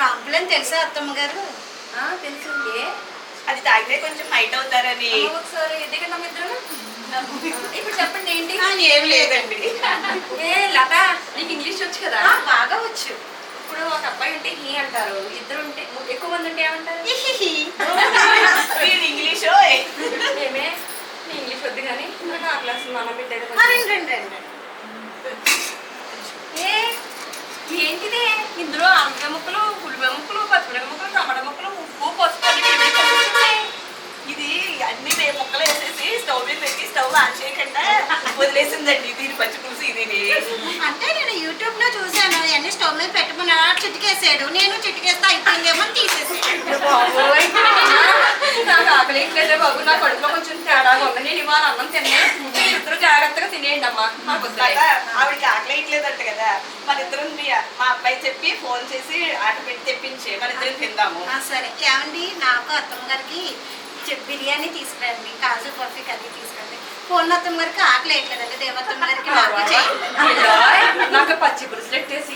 Complaint తెలుసా అత్తమ్మ గారు? తెలుసు. అది తాగితే కొంచెం హైట్ అవుతారని. ఒకసారి దిగండి ఇద్దరు. ఇప్పుడు చెప్పండి ఏంటి? ఏం లేదండి. లత, నీకు ఇంగ్లీష్ వచ్చు కదా? బాగా వచ్చు. ఇప్పుడు ఒక అబ్బాయి ఉంటే హీ అంటారు, ఇద్దరు ఉంటే ఎక్కువ మంది ఉంటే ఏమంటారు? ఇంగ్లీషో ఏమే నీ ఇంగ్లీష్ వద్దు కానీ నాకు ఆ క్లాస్ మనం పెట్టేది. ఏంటిది ఇందులో ఆనపకాయ ముక్కలు, ఉల్లిపాయ ముక్కలు, పచ్చిమిరపకాయ ముక్కలు, టమాటా ముక్కలు, ఉప్పు, పసుపు ఇది అన్ని ముక్కలు వేసేసి స్టవ్ మీద పెట్టి స్టవ్ ఆన్ చేయకుండా వదిలేసిందండి. దీని పచ్చి పులుసు ఇది. అంటే నేను యూట్యూబ్ లో చూసాను, అన్ని స్టవ్ మీద పెట్టుకున్నా చిటికేసాడు, నేను చిటికేస్తే అయిపోయిందేమో తీసేసాడు. నాకు ఆకలి ఎట్లయితే బాబు, నా కడుపులో కొంచెం తేడాగా ఉంది. నేను ఇవాళ అన్నం తిన్నా, ఇద్దరు జాగ్రత్తగా తినేయండి అమ్మా. ఆవిడకి ఆకలి వేయట్లేదంట కదా, మన ఇద్దరం మా అబ్బాయి చెప్పి ఫోన్ చేసి ఆట పెట్టి తెప్పించి మన ఇద్దరం తిందాము. సరే ఏమండి, నాకు అత్తమ్మ గారికి బిర్యానీ తీసుకురండి, కాజు బర్ఫీ కర్రీ తీసుకురండి. ఫోన్ అత్తమ్మ గారికి ఆకలి వేయట్లేదండి, దేవత్తమ్మ గారికి నాకు నాకు పచ్చి పులుసులు ఎట్టేసి